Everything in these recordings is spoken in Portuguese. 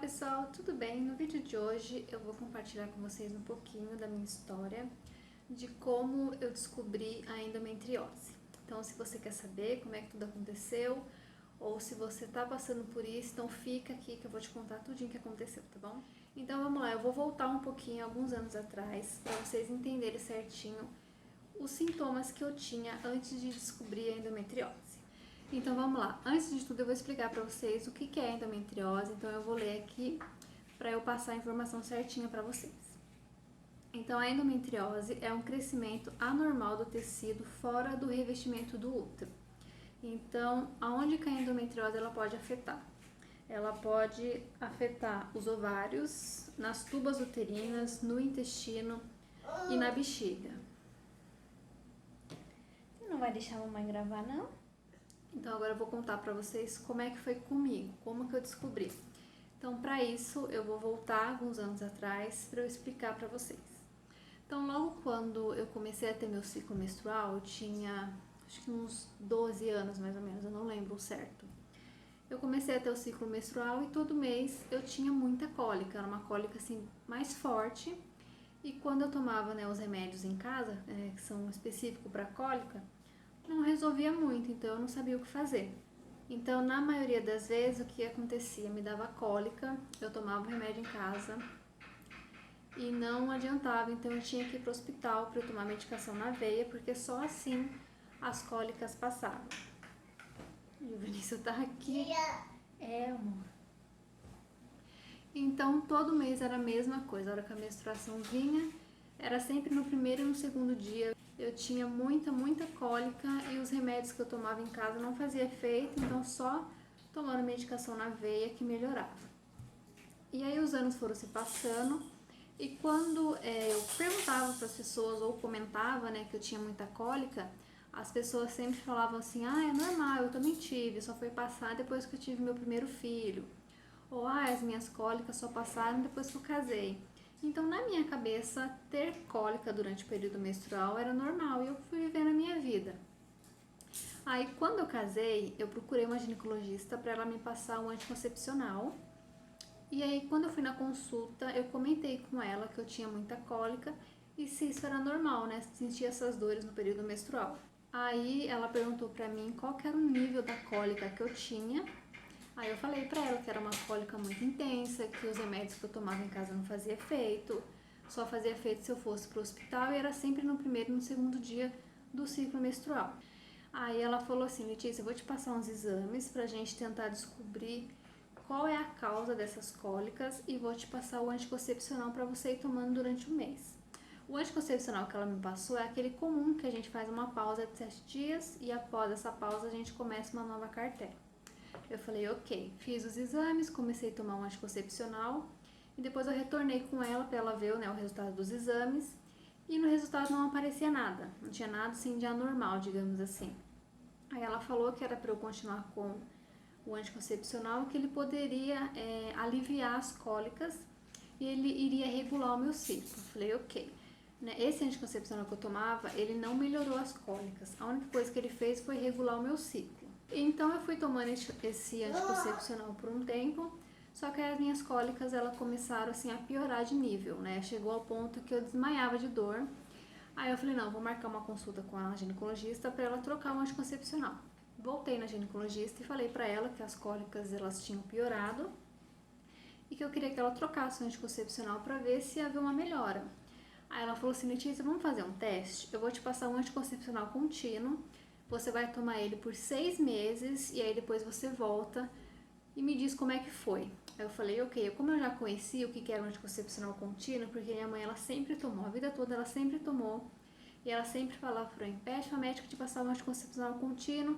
pessoal, tudo bem? No vídeo de hoje eu vou compartilhar com vocês um pouquinho da minha história de como eu descobri a endometriose. Então, se você quer saber como é que tudo aconteceu ou se você tá passando por isso, então fica aqui que eu vou te contar tudinho que aconteceu, tá bom? Então vamos lá, eu vou voltar um pouquinho alguns anos atrás para vocês entenderem certinho os sintomas que eu tinha antes de descobrir a endometriose. Então vamos lá, antes de tudo eu vou explicar para vocês o que é endometriose, então eu vou ler aqui para eu passar a informação certinha para vocês. Então a endometriose é um crescimento anormal do tecido fora do revestimento do útero. Então, aonde que a endometriose ela pode afetar? Ela pode afetar os ovários, nas tubas uterinas, no intestino e na bexiga. Você não vai deixar a mamãe gravar, não? Então agora eu vou contar pra vocês como é que foi comigo, como que eu descobri. Então para isso eu vou voltar alguns anos atrás para eu explicar pra vocês. Então logo quando eu comecei a ter meu ciclo menstrual, eu tinha acho que uns 12 anos mais ou menos, eu não lembro o certo. Eu comecei a ter o ciclo menstrual e todo mês eu tinha muita cólica, era uma cólica assim mais forte. E quando eu tomava os remédios em casa, que são específicos para cólica, não resolvia muito, então eu não sabia o que fazer. Então, na maioria das vezes, o que acontecia? Me dava cólica, eu tomava o remédio em casa e não adiantava, então eu tinha que ir para o hospital para eu tomar medicação na veia, porque só assim as cólicas passavam. E o Vinícius tá aqui. É, amor. Então, todo mês era a mesma coisa, a hora que a menstruação vinha, era sempre no primeiro e no segundo dia. Eu tinha muita cólica e os remédios que eu tomava em casa não fazia efeito, então só tomando medicação na veia que melhorava. E aí os anos foram se passando e quando eu perguntava para as pessoas ou comentava que eu tinha muita cólica, as pessoas sempre falavam assim, é normal, eu também tive, só foi passar depois que eu tive meu primeiro filho. Ou as minhas cólicas só passaram depois que eu casei. Então, na minha cabeça, ter cólica durante o período menstrual era normal e eu fui vivendo a minha vida. Aí, quando eu casei, eu procurei uma ginecologista para ela me passar um anticoncepcional. E aí, quando eu fui na consulta, eu comentei com ela que eu tinha muita cólica e se isso era normal, sentir essas dores no período menstrual. Aí, ela perguntou para mim qual que era o nível da cólica que eu tinha. Aí eu falei pra ela que era uma cólica muito intensa, que os remédios que eu tomava em casa não fazia efeito, só fazia efeito se eu fosse pro hospital e era sempre no primeiro e no segundo dia do ciclo menstrual. Aí ela falou assim, Letícia, eu vou te passar uns exames pra gente tentar descobrir qual é a causa dessas cólicas e vou te passar o anticoncepcional pra você ir tomando durante o mês. O anticoncepcional que ela me passou é aquele comum que a gente faz uma pausa de 7 dias e após essa pausa a gente começa uma nova cartela. Eu falei, ok, fiz os exames, comecei a tomar um anticoncepcional e depois eu retornei com ela para ela ver o resultado dos exames e no resultado não aparecia nada, não tinha nada assim de anormal, digamos assim. Aí ela falou que era para eu continuar com o anticoncepcional, que ele poderia aliviar as cólicas e ele iria regular o meu ciclo. Eu falei, ok. Esse anticoncepcional que eu tomava, ele não melhorou as cólicas, a única coisa que ele fez foi regular o meu ciclo. Então eu fui tomando esse anticoncepcional por um tempo, só que as minhas cólicas elas começaram assim a piorar de nível, Chegou ao ponto que eu desmaiava de dor. Aí eu falei, não, vou marcar uma consulta com a ginecologista para ela trocar o anticoncepcional. Voltei na ginecologista e falei para ela que as cólicas elas tinham piorado e que eu queria que ela trocasse o anticoncepcional para ver se havia uma melhora. Aí ela falou assim, Letícia, vamos fazer um teste? Eu vou te passar um anticoncepcional contínuo, você vai tomar ele por 6 meses e aí depois você volta e me diz como é que foi. Aí eu falei, ok, como eu já conhecia o que era um anticoncepcional contínuo, porque minha mãe ela sempre tomou, a vida toda ela sempre tomou, e ela sempre falava, Fran, pede para a médica te passar um anticoncepcional contínuo,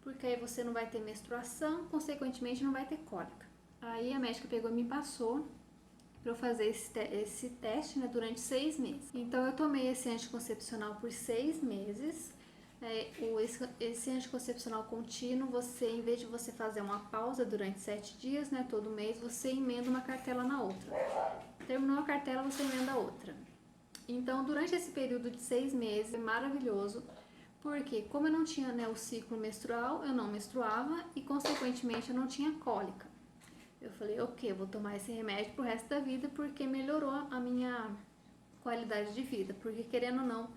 porque aí você não vai ter menstruação, consequentemente não vai ter cólica. Aí a médica pegou e me passou para eu fazer esse teste durante 6 meses. Então eu tomei esse anticoncepcional por 6 meses. Esse anticoncepcional contínuo, você, em vez de você fazer uma pausa durante 7 dias, todo mês, você emenda uma cartela na outra. Terminou a cartela, você emenda a outra. Então, durante esse período de 6 meses, foi maravilhoso, porque como eu não tinha o ciclo menstrual, eu não menstruava e, consequentemente, eu não tinha cólica. Eu falei, ok, eu vou tomar esse remédio pro resto da vida porque melhorou a minha qualidade de vida. Porque, querendo ou não,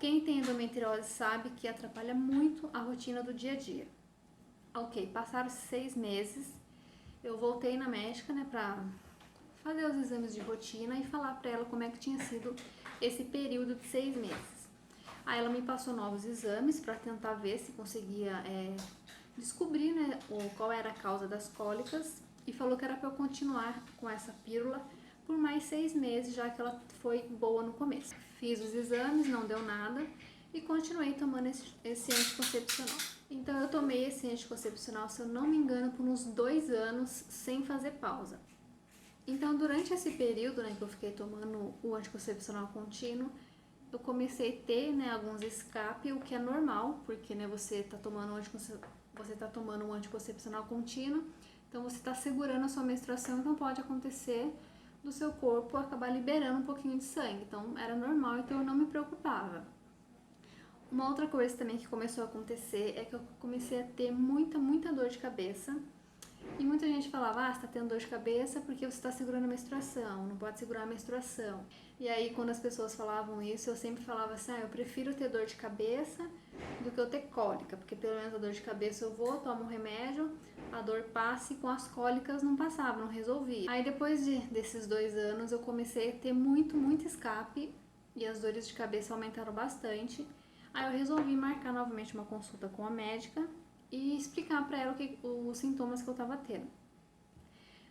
quem tem endometriose sabe que atrapalha muito a rotina do dia a dia. Ok, passaram 6 meses, eu voltei na médica, né, pra fazer os exames de rotina e falar pra ela como é que tinha sido esse período de 6 meses. Aí ela me passou novos exames para tentar ver se conseguia descobrir, né, qual era a causa das cólicas e falou que era para eu continuar com essa pílula por mais 6 meses, já que ela foi boa no começo. Fiz os exames, não deu nada e continuei tomando esse anticoncepcional. Então eu tomei esse anticoncepcional, se eu não me engano, por uns 2 anos sem fazer pausa. Então durante esse período, né, que eu fiquei tomando o anticoncepcional contínuo, eu comecei a ter, né, alguns escapes, o que é normal, porque, né, você tá tomando um anticoncepcional contínuo, então você está segurando a sua menstruação, então pode acontecer do seu corpo acabar liberando um pouquinho de sangue. Então era normal, então eu não me preocupava. Uma outra coisa também que começou a acontecer é que eu comecei a ter muita dor de cabeça. E muita gente falava, você tá tendo dor de cabeça porque você tá segurando a menstruação, não pode segurar a menstruação. E aí, quando as pessoas falavam isso, eu sempre falava assim, eu prefiro ter dor de cabeça do que eu ter cólica, porque pelo menos a dor de cabeça eu vou, tomo um remédio, a dor passa e com as cólicas não passava, não resolvia. Aí depois desses 2 anos eu comecei a ter muito escape e as dores de cabeça aumentaram bastante. Aí eu resolvi marcar novamente uma consulta com a médica e explicar pra ela os sintomas que eu tava tendo.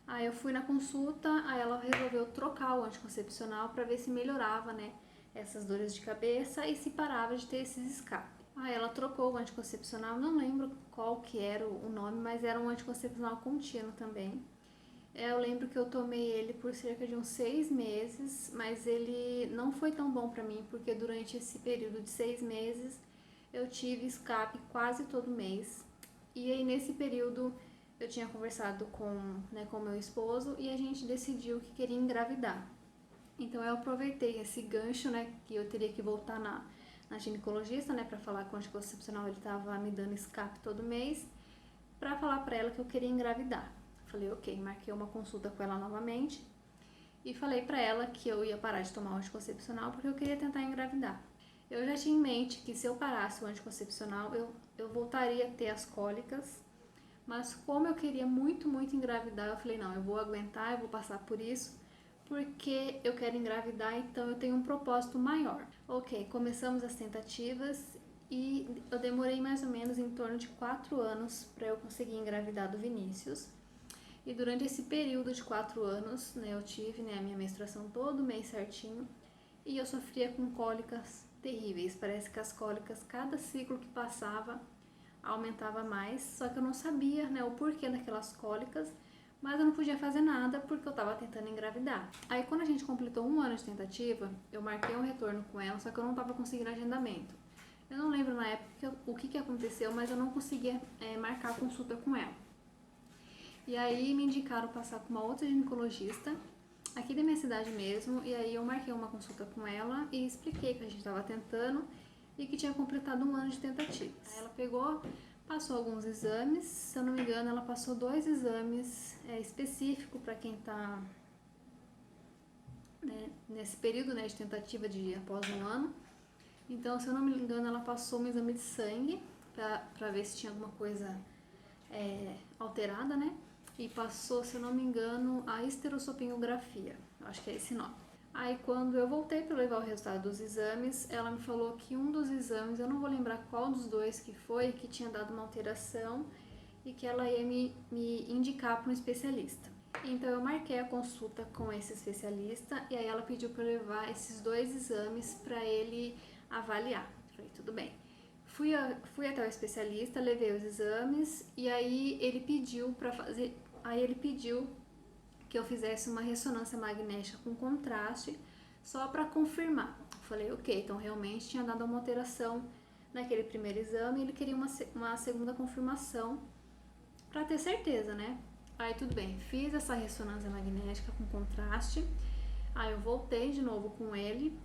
Aí eu fui na consulta, aí ela resolveu trocar o anticoncepcional pra ver se melhorava, né, essas dores de cabeça e se parava de ter esses escapes. Aí ela trocou o anticoncepcional, não lembro qual que era o nome, mas era um anticoncepcional contínuo também. Eu lembro que eu tomei ele por cerca de uns 6 meses, mas ele não foi tão bom pra mim, porque durante esse período de 6 meses eu tive escape quase todo mês. E aí nesse período eu tinha conversado com meu esposo e a gente decidiu que queria engravidar. Então eu aproveitei esse gancho, né, que eu teria que voltar na ginecologista, né, para falar que o anticoncepcional ele tava me dando escape todo mês, para falar para ela que eu queria engravidar. Falei, ok, marquei uma consulta com ela novamente e falei para ela que eu ia parar de tomar o anticoncepcional porque eu queria tentar engravidar. Eu já tinha em mente que se eu parasse o anticoncepcional, eu voltaria a ter as cólicas, mas como eu queria muito engravidar, eu falei, não, eu vou aguentar, eu vou passar por isso, porque eu quero engravidar, então eu tenho um propósito maior. Ok, começamos as tentativas e eu demorei mais ou menos em torno de 4 anos para eu conseguir engravidar do Vinícius. E durante esse período de 4 anos, né, eu tive, né, a minha menstruação todo mês certinho e eu sofria com cólicas terríveis. Parece que as cólicas, cada ciclo que passava, aumentava mais, só que eu não sabia, né, o porquê daquelas cólicas, mas eu não podia fazer nada porque eu estava tentando engravidar. Aí quando a gente completou 1 ano de tentativa, eu marquei um retorno com ela, só que eu não estava conseguindo agendamento. Eu não lembro na época o que aconteceu, mas eu não conseguia marcar a consulta com ela. E aí me indicaram passar com uma outra ginecologista, aqui da minha cidade mesmo, e aí eu marquei uma consulta com ela e expliquei que a gente estava tentando e que tinha completado 1 ano de tentativas. Aí ela pegou, passou alguns exames, se eu não me engano ela passou 2 exames específicos para quem está nesse período, né, de tentativa de após 1 ano. Então, se eu não me engano, ela passou um exame de sangue para ver se tinha alguma coisa alterada, né? E passou, se eu não me engano, a esterossalpingografia, acho que é esse nome. Aí quando eu voltei para levar o resultado dos exames, ela me falou que um dos exames, eu não vou lembrar qual dos 2 que foi, que tinha dado uma alteração e que ela ia me indicar para um especialista. Então eu marquei a consulta com esse especialista e aí ela pediu para eu levar esses 2 exames para ele avaliar. Falei, tudo bem. Fui até o especialista, levei os exames e aí ele pediu que eu fizesse uma ressonância magnética com contraste só para confirmar. Falei, ok, então realmente tinha dado uma alteração naquele primeiro exame e ele queria uma segunda confirmação para ter certeza, né? Aí tudo bem, fiz essa ressonância magnética com contraste, aí eu voltei de novo com ele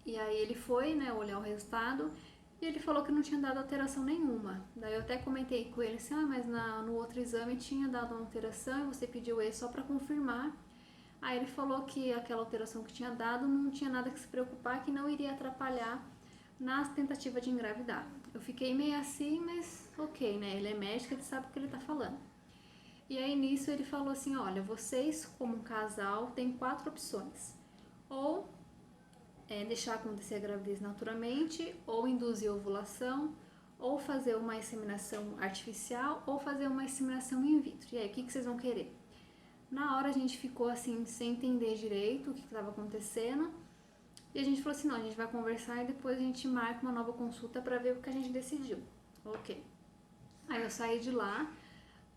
e aí ele foi, né, olhar o resultado E ele falou que não tinha dado alteração nenhuma. Daí eu até comentei com ele assim, mas no outro exame tinha dado uma alteração e você pediu esse só para confirmar. Aí ele falou que aquela alteração que tinha dado não tinha nada que se preocupar, que não iria atrapalhar na tentativa de engravidar. Eu fiquei meio assim, mas ok, né? Ele é médico, ele sabe o que ele tá falando. E aí nisso ele falou assim, olha, vocês como um casal têm 4 opções. Ou deixar acontecer a gravidez naturalmente, ou induzir a ovulação, ou fazer uma inseminação artificial, ou fazer uma inseminação in vitro. E aí, o que vocês vão querer? Na hora a gente ficou assim, sem entender direito o que estava acontecendo. E a gente falou assim, não, a gente vai conversar e depois a gente marca uma nova consulta para ver o que a gente decidiu. Ok. Aí eu saí de lá,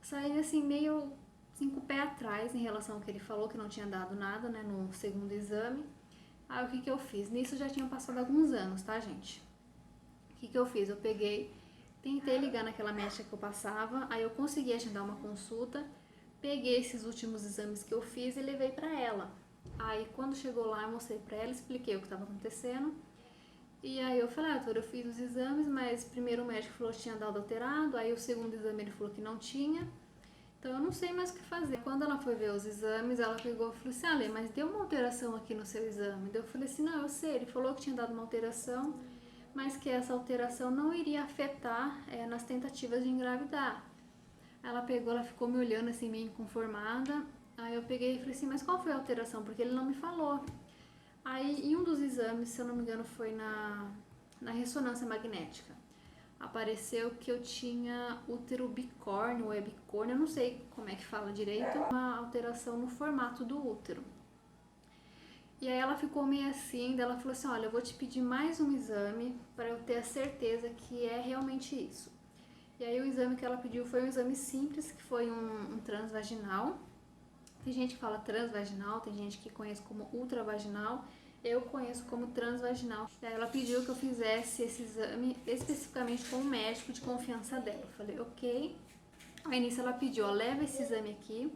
saí assim meio assim, com o pé atrás em relação ao que ele falou, que não tinha dado nada, né, no segundo exame. Aí o que eu fiz? Nisso já tinham passado alguns anos, tá, gente? O que eu fiz? Eu peguei, tentei ligar naquela médica que eu passava, aí eu consegui agendar uma consulta, peguei esses últimos exames que eu fiz e levei pra ela. Aí quando chegou lá eu mostrei pra ela, expliquei o que estava acontecendo. E aí eu falei, doutora, eu fiz os exames, mas primeiro o médico falou que tinha dado alterado, aí o segundo exame ele falou que não tinha. Então eu não sei mais o que fazer. Quando ela foi ver os exames, ela pegou e falou assim, Ale, mas deu uma alteração aqui no seu exame. Eu falei assim, não, eu sei, ele falou que tinha dado uma alteração, mas que essa alteração não iria afetar nas tentativas de engravidar. Ela pegou, ela ficou me olhando assim, meio inconformada. Aí eu peguei e falei assim, mas qual foi a alteração? Porque ele não me falou. Aí em um dos exames, se eu não me engano, foi na ressonância magnética. Apareceu que eu tinha útero bicórnio ou é bicórnio, eu não sei como é que fala direito, uma alteração no formato do útero. E aí ela ficou meio assim, daí ela falou assim, olha, eu vou te pedir mais um exame para eu ter a certeza que é realmente isso. E aí o exame que ela pediu foi um exame simples, que foi um transvaginal. Tem gente que fala transvaginal, tem gente que conhece como ultravaginal. Eu conheço como transvaginal. Aí ela pediu que eu fizesse esse exame especificamente com o médico de confiança dela. Eu falei, ok. Aí nisso ela pediu, ó, leva esse exame aqui,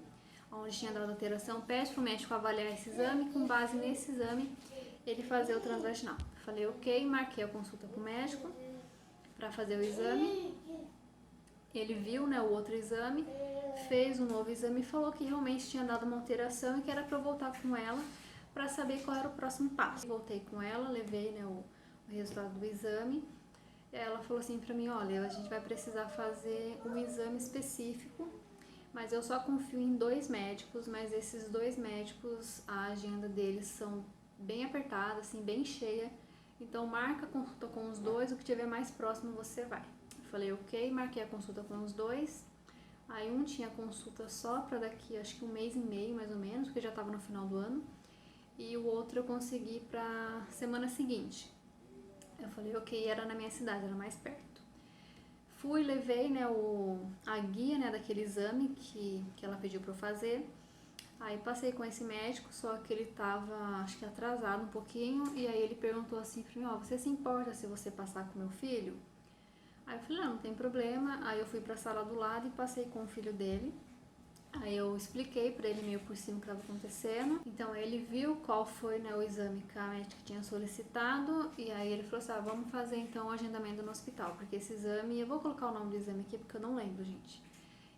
onde tinha dado alteração, pede pro médico avaliar esse exame, com base nesse exame ele fazer o transvaginal. Eu falei, ok, marquei a consulta com o médico para fazer o exame. Ele viu, né, o outro exame, fez um novo exame e falou que realmente tinha dado uma alteração e que era para eu voltar com ela para saber qual era o próximo passo. Voltei com ela, levei, né, o resultado do exame. Ela falou assim para mim, olha, a gente vai precisar fazer um exame específico, mas eu só confio em 2 médicos, mas esses 2 médicos, a agenda deles são bem apertada, assim, bem cheia. Então marca a consulta com os 2, o que tiver mais próximo você vai. Eu falei, ok, marquei a consulta com os 2. Aí um tinha consulta só para daqui, acho que 1 mês e meio mais ou menos, porque já estava no final do ano. E o outro eu consegui pra semana seguinte. Eu falei, ok, era na minha cidade, era mais perto. Fui, levei, né, a guia, né, daquele exame que ela pediu pra eu fazer. Aí passei com esse médico, só que ele tava, acho que atrasado um pouquinho. E aí ele perguntou assim pra mim, ó, você se importa se você passar com meu filho? Aí eu falei, não tem problema. Aí eu fui pra sala do lado e passei com o filho dele. Aí eu expliquei pra ele meio por cima o que estava acontecendo. Então ele viu qual foi, né, o exame que a médica tinha solicitado. E aí ele falou assim, vamos fazer então o agendamento no hospital. Porque esse exame, eu vou colocar o nome do exame aqui porque eu não lembro, gente.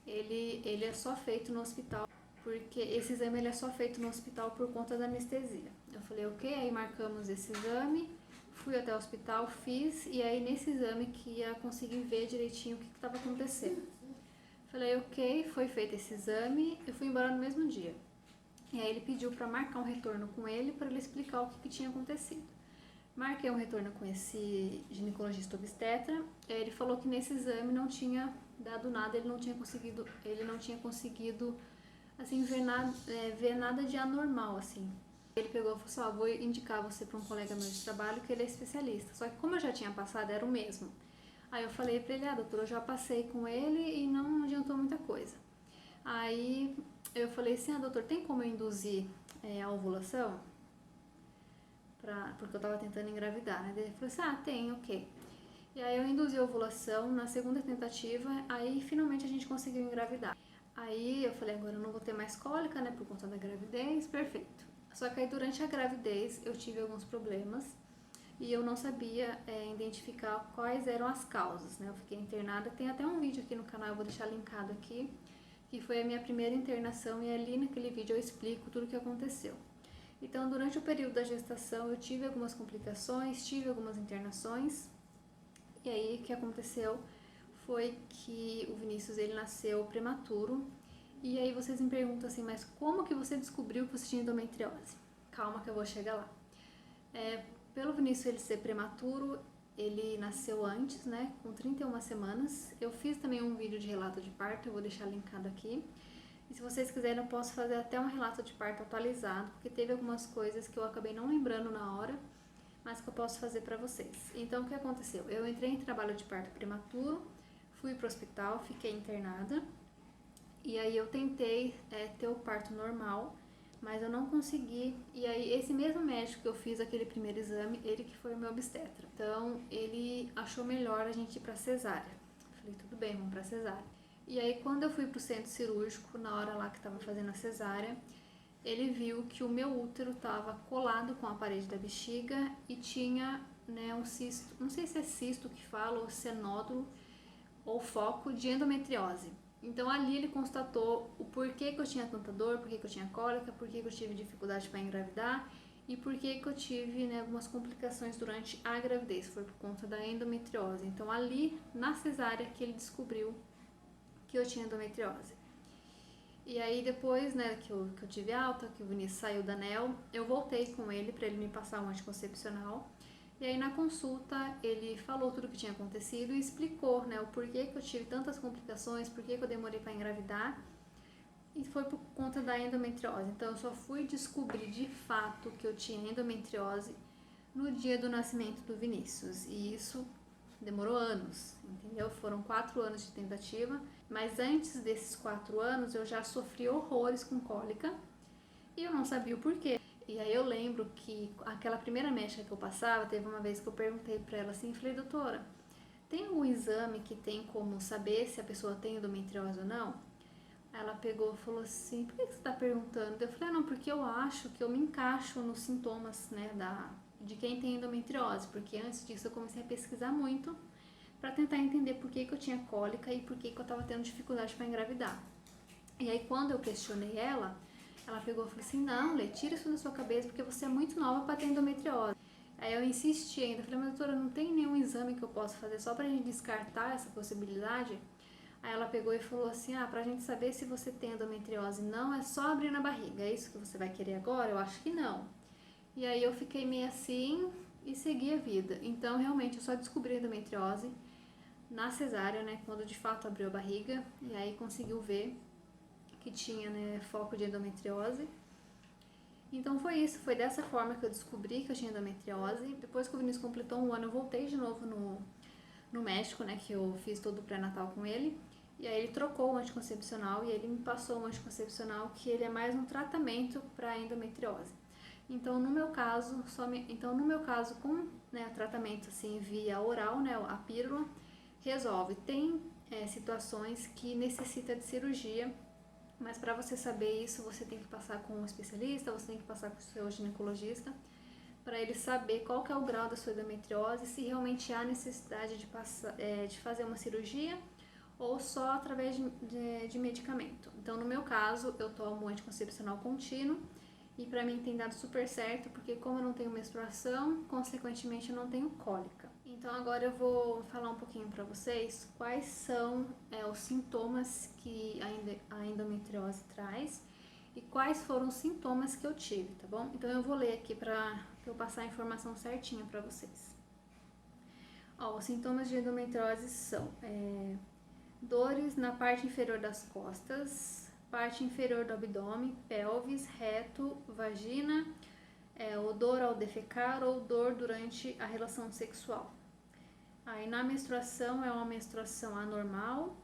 Ele é só feito no hospital. Porque esse exame ele é só feito no hospital por conta da anestesia. Eu falei, ok, aí marcamos esse exame. Fui até o hospital, fiz. E aí nesse exame que ia conseguir ver direitinho o que estava acontecendo. Falei, ok, foi feito esse exame, eu fui embora no mesmo dia. E aí ele pediu para marcar um retorno com ele, para ele explicar o que tinha acontecido. Marquei um retorno com esse ginecologista obstetra, ele falou que nesse exame não tinha dado nada, ele não tinha conseguido assim, ver nada de anormal, assim. Ele pegou e falou assim, vou indicar você para um colega meu de trabalho que ele é especialista. Só que como eu já tinha passado, era o mesmo. Aí eu falei pra ele, doutora, eu já passei com ele e não adiantou muita coisa. Aí eu falei assim, doutor, tem como eu induzir a ovulação? Porque eu tava tentando engravidar, né? Ele falou assim, tem, ok. E aí eu induzi a ovulação na segunda tentativa, aí finalmente a gente conseguiu engravidar. Aí eu falei, agora eu não vou ter mais cólica, né, por conta da gravidez, perfeito. Só que aí durante a gravidez eu tive alguns problemas. e eu não sabia identificar quais eram as causas, né? Eu fiquei internada, tem até um vídeo aqui no canal, eu vou deixar linkado aqui, que foi a minha primeira internação, e ali naquele vídeo eu explico tudo o que aconteceu. Então, durante o período da gestação, eu tive algumas complicações, tive algumas internações, e aí o que aconteceu foi que o Vinícius ele nasceu prematuro. E aí vocês me perguntam assim, mas como que você descobriu que você tinha endometriose? Calma que eu vou chegar lá. Pelo Vinícius ele ser prematuro, ele nasceu antes, né, com 31 semanas. Eu fiz também um vídeo de relato de parto, eu vou deixar linkado aqui. E se vocês quiserem eu posso fazer até um relato de parto atualizado, porque teve algumas coisas que eu acabei não lembrando na hora, mas que eu posso fazer pra vocês. Então o que aconteceu? Eu entrei em trabalho de parto prematuro, fui pro hospital, fiquei internada. E aí eu tentei ter o parto normal, mas eu não consegui. E aí esse mesmo médico que eu fiz aquele primeiro exame, ele que foi o meu obstetra. Então ele achou melhor a gente ir pra cesárea. Falei, tudo bem, vamos pra cesárea. E aí quando eu fui pro centro cirúrgico, na hora lá que tava fazendo a cesárea, ele viu que o meu útero tava colado com a parede da bexiga e tinha, né, um cisto, não sei se é cisto que fala ou se é nódulo ou foco de endometriose. Então ali ele constatou o porquê que eu tinha tanta dor, porquê que eu tinha cólica, porquê que eu tive dificuldade para engravidar e porquê que eu tive, né, algumas complicações durante a gravidez, foi por conta da endometriose. Então ali na cesárea que ele descobriu que eu tinha endometriose. E aí depois, né, que eu tive alta, que o Vinícius saiu da ANEL, eu voltei com ele para ele me passar um anticoncepcional. E aí na consulta ele falou tudo o que tinha acontecido e explicou, né, o porquê que eu tive tantas complicações, porquê que eu demorei para engravidar. E foi por conta da endometriose. Então eu só fui descobrir de fato que eu tinha endometriose no dia do nascimento do Vinícius. E isso demorou anos, entendeu? Foram 4 anos de tentativa, mas antes desses 4 anos eu já sofri horrores com cólica e eu não sabia o porquê. E aí eu lembro que aquela primeira médica que eu passava, teve uma vez que eu perguntei pra ela assim, falei, doutora, tem algum exame que tem como saber se a pessoa tem endometriose ou não? Ela pegou e falou assim, por que você tá perguntando? Eu falei, não, porque eu acho que eu me encaixo nos sintomas, né, de quem tem endometriose, porque antes disso eu comecei a pesquisar muito para tentar entender por que eu tinha cólica e por que eu tava tendo dificuldade para engravidar. E aí quando eu questionei ela pegou e falou assim, não, Lê, tira isso da sua cabeça porque você é muito nova para ter endometriose. Aí eu insisti ainda, falei, mas doutora, não tem nenhum exame que eu possa fazer só pra gente descartar essa possibilidade? Aí ela pegou e falou assim, pra gente saber se você tem endometriose não, é só abrir na barriga, é isso que você vai querer agora? Eu acho que não. E aí eu fiquei meio assim e segui a vida. Então realmente eu só descobri a endometriose na cesárea, né, quando de fato abriu a barriga, e aí conseguiu ver que tinha, né, foco de endometriose. Então foi isso, foi dessa forma que eu descobri que eu tinha endometriose. Depois que o Vinícius completou 1 ano, eu voltei de novo no médico, né, que eu fiz todo o pré-natal com ele. E aí ele trocou o anticoncepcional e ele me passou um anticoncepcional que ele é mais um tratamento para endometriose. Então no meu caso, com, né, tratamento assim via oral, né, a pílula, resolve. Tem situações que necessita de cirurgia, mas para você saber isso, você tem que passar com um especialista, você tem que passar com o seu ginecologista, para ele saber qual que é o grau da sua endometriose, se realmente há necessidade de fazer uma cirurgia ou só através de medicamento. Então, no meu caso, eu tomo anticoncepcional contínuo e para mim tem dado super certo, porque como eu não tenho menstruação, consequentemente eu não tenho cólica. Então agora eu vou falar um pouquinho para vocês quais são os sintomas que a endometriose traz e quais foram os sintomas que eu tive, tá bom? Então eu vou ler aqui para eu passar a informação certinha para vocês. Os sintomas de endometriose são dores na parte inferior das costas, parte inferior do abdômen, pelvis, reto, vagina, dor ao defecar ou dor durante a relação sexual. Aí na menstruação é uma menstruação anormal,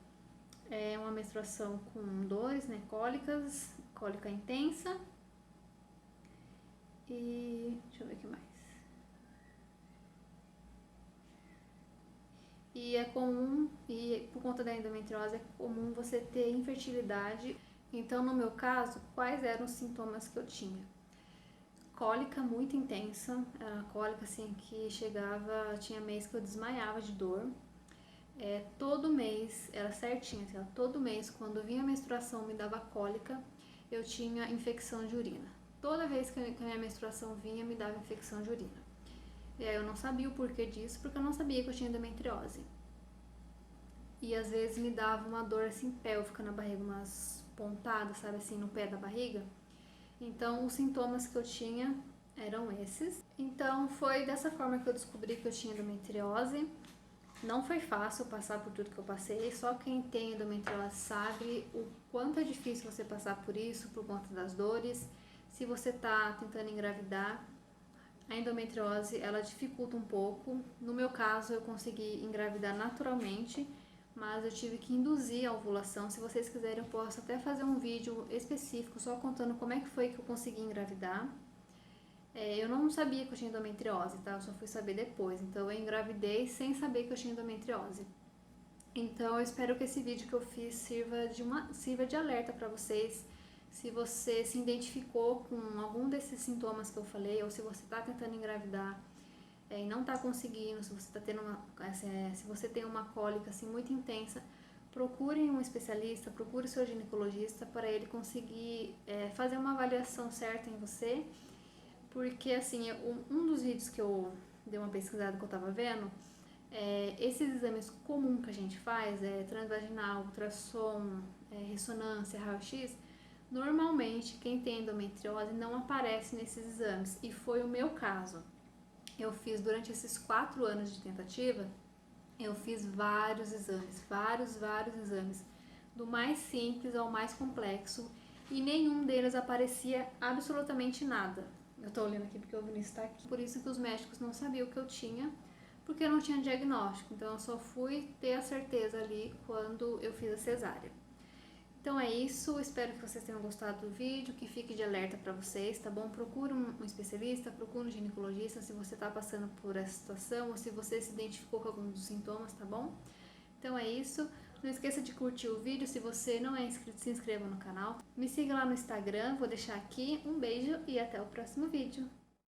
é uma menstruação com dores, né, cólicas, cólica intensa e deixa eu ver o que mais. E é comum, e por conta da endometriose é comum você ter infertilidade. Então no meu caso, quais eram os sintomas que eu tinha? cólica muito intensa, era uma cólica assim que chegava, tinha mês que eu desmaiava de dor. Todo mês, era certinho, assim, todo mês, quando vinha a menstruação me dava cólica, eu tinha infecção de urina. Toda vez que a minha menstruação vinha, me dava infecção de urina. E aí eu não sabia o porquê disso, porque eu não sabia que eu tinha endometriose. E às vezes me dava uma dor assim pélvica na barriga, umas pontadas, sabe assim, no pé da barriga. Então os sintomas que eu tinha eram esses. Então foi dessa forma que eu descobri que eu tinha endometriose. Não foi fácil passar por tudo que eu passei, só quem tem endometriose sabe o quanto é difícil você passar por isso, por conta das dores. Se você tá tentando engravidar, a endometriose, ela dificulta um pouco. No meu caso, eu consegui engravidar naturalmente, mas eu tive que induzir a ovulação. Se vocês quiserem, eu posso até fazer um vídeo específico só contando como é que foi que eu consegui engravidar. Eu não sabia que eu tinha endometriose, tá? Eu só fui saber depois. Então, eu engravidei sem saber que eu tinha endometriose. Então, eu espero que esse vídeo que eu fiz sirva de alerta para vocês. Se você se identificou com algum desses sintomas que eu falei, ou se você está tentando engravidar e não está conseguindo, se você tá tendo se você tem uma cólica assim muito intensa, procure um especialista, procure seu ginecologista para ele conseguir fazer uma avaliação certa em você, porque assim, um dos vídeos que eu dei uma pesquisada que eu estava vendo, esses exames comuns que a gente faz, transvaginal, ultrassom, ressonância, raio-x, normalmente quem tem endometriose não aparece nesses exames, e foi o meu caso. Eu fiz durante esses 4 anos de tentativa, eu fiz vários exames, vários exames, do mais simples ao mais complexo, e nenhum deles aparecia absolutamente nada. Eu tô olhando aqui porque o Vinícius tá aqui. Por isso que os médicos não sabiam o que eu tinha, porque eu não tinha diagnóstico. Então eu só fui ter a certeza ali quando eu fiz a cesárea. Então é isso, espero que vocês tenham gostado do vídeo, que fique de alerta para vocês, tá bom? Procure um especialista, procure um ginecologista se você tá passando por essa situação ou se você se identificou com algum dos sintomas, tá bom? Então é isso, não esqueça de curtir o vídeo, se você não é inscrito, se inscreva no canal. Me siga lá no Instagram, vou deixar aqui, um beijo e até o próximo vídeo.